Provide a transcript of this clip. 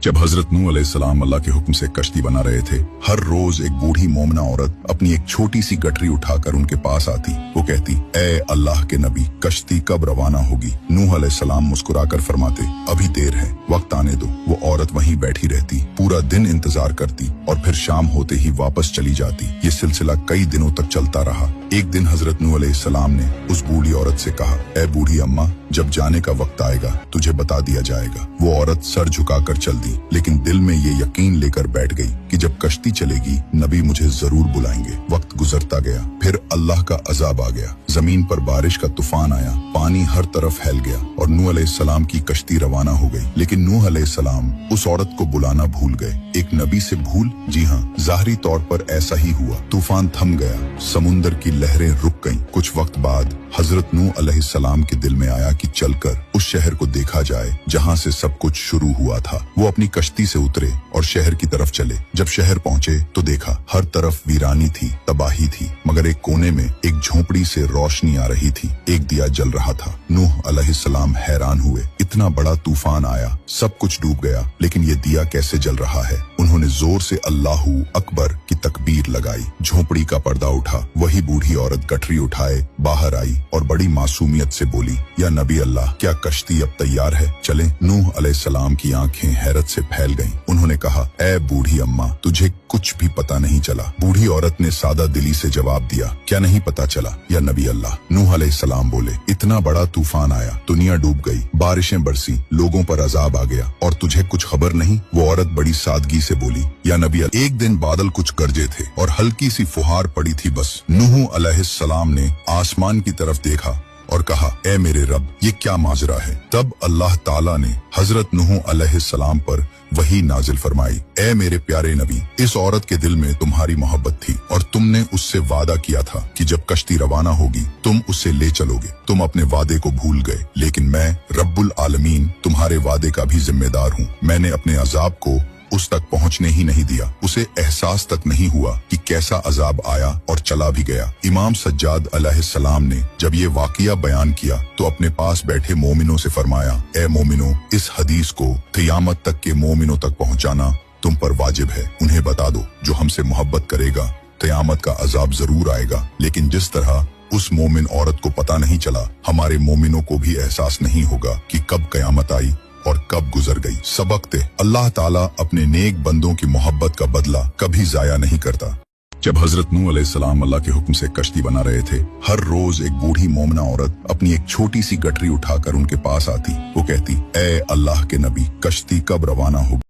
जब हजरत नूह अलैहिस्सलाम अल्लाह के हुक्म से कश्ती बना रहे थे, हर रोज एक बूढ़ी मोमना औरत अपनी एक छोटी सी गठरी उठाकर उनके पास आती। वो कहती, ए अल्लाह के नबी, कश्ती कब रवाना होगी? नूह अलैहिस्सलाम मुस्कुराकर फरमाते, अभी देर है, वक्त आने दो। वो औरत वहीं बैठी रहती, पूरा दिन इंतजार करती और फिर शाम होते ही वापस चली जाती। ये सिलसिला कई दिनों तक चलता रहा। एक दिन हजरत नूह अलैहिस्सलाम ने उस बूढ़ी औरत से कहा, ए बूढ़ी अम्मा, जब जाने का वक्त आएगा तुझे बता दिया जाएगा। वो औरत सर झुकाकर चल दी, लेकिन दिल में ये यकीन लेकर बैठ गई कि जब कश्ती चलेगी नबी मुझे जरूर बुलाएंगे। वक्त गुजरता गया, फिर अल्लाह का अजाब आ गया। जमीन पर बारिश का तूफान आया, पानी हर तरफ फैल गया और नूह अलैहिस्सलाम की कश्ती रवाना हो गई। लेकिन नूह अलैहिस्सलाम उस औरत को बुलाना भूल गए। एक नबी से भूल? जी हाँ, ज़ाहिरी तौर पर ऐसा ही हुआ। तूफान थम गया, समुंदर की लहरें रुक गईं। कुछ वक्त बाद हजरत नूह अलैहिस्सलाम के दिल में आया कि चलकर उस शहर को देखा जाए जहाँ से सब कुछ शुरू हुआ था। वो अपनी कश्ती से उतरे और शहर की तरफ चले। जब शहर पहुँचे तो देखा हर तरफ वीरानी थी, तबाही थी, मगर एक कोने में एक झोपड़ी से रोशनी आ रही थी। एक दिया जल रहा था। नूह अलैहिस्सलाम हैरान हुए, इतना बड़ा तूफान आया, सब कुछ डूब गया, लेकिन ये दिया कैसे जल रहा है? उन्होंने जोर से अल्लाहू अकबर की तकबीर लगाई। झोपड़ी का पर्दा उठा। वही बूढ़ी औरत गठरी उठाए बाहर आई और बड़ी मासूमियत से बोली, या नबी अल्लाह, क्या कश्ती अब तैयार है? चलें। नूह अलैहिस्सलाम की आंखें हैरत से फैल गईं। उन्होंने कहा, ए बूढ़ी अम्मा, तुझे कुछ भी पता नहीं चला? बूढ़ी औरत ने सादा दिली से जवाब दिया, क्या नहीं पता चला या नबी अल्लाह? नूह अलैहिस्सलाम बोले, इतना बड़ा तूफान आया, दुनिया डूब गई, बारिशें बरसी, लोगों पर अजाब आ गया और तुझे कुछ खबर नहीं? वो औरत बड़ी सादगी से बोली, या नबी अल्लाह, एक दिन बादल कुछ गरजे थे और हल्की सी फुहार पड़ी थी बस। नूह अलैहिस्सलाम ने आसमान की तरफ देखा और कहा, ए मेरे रब, ये क्या माजरा है? तब अल्लाह ताला ने हजरत नूह अलैहिस्सलाम पर वही नाजिल फरमाई, ए मेरे प्यारे नबी, इस औरत के दिल में तुम्हारी मोहब्बत थी और तुमने उससे वादा किया था कि जब कश्ती रवाना होगी तुम उसे ले चलोगे। तुम अपने वादे को भूल गए, लेकिन मैं रब्बुल आलमीन तुम्हारे वादे का भी जिम्मेदार हूँ। मैंने अपने अजाब को उस तक पहुंचने ही नहीं दिया। उसे एहसास तक नहीं हुआ कि कैसा अजाब आया और चला भी गया। इमाम सज्जाद अलैहिस्सलाम ने जब ये वाकया बयान किया तो अपने पास बैठे मोमिनों से फरमाया, ए मोमिनों, इस हदीस को क़यामत तक के मोमिनों तक पहुंचाना तुम पर वाजिब है। उन्हें बता दो, जो हमसे मोहब्बत करेगा क़यामत का अजाब जरूर आएगा, लेकिन जिस तरह उस मोमिन औरत को पता नहीं चला, हमारे मोमिनों को भी एहसास नहीं होगा कि कब क़यामत आई और कब गुजर गई। सबक थे, अल्लाह ताला अपने नेक बंदों की मोहब्बत का बदला कभी जाया नहीं करता। जब हजरत नूह अलैहिस्सलाम अल्लाह के हुक्म से कश्ती बना रहे थे, हर रोज एक बूढ़ी मोमना औरत अपनी एक छोटी सी गठरी उठाकर उनके पास आती। वो कहती, ए अल्लाह के नबी, कश्ती कब रवाना होगी?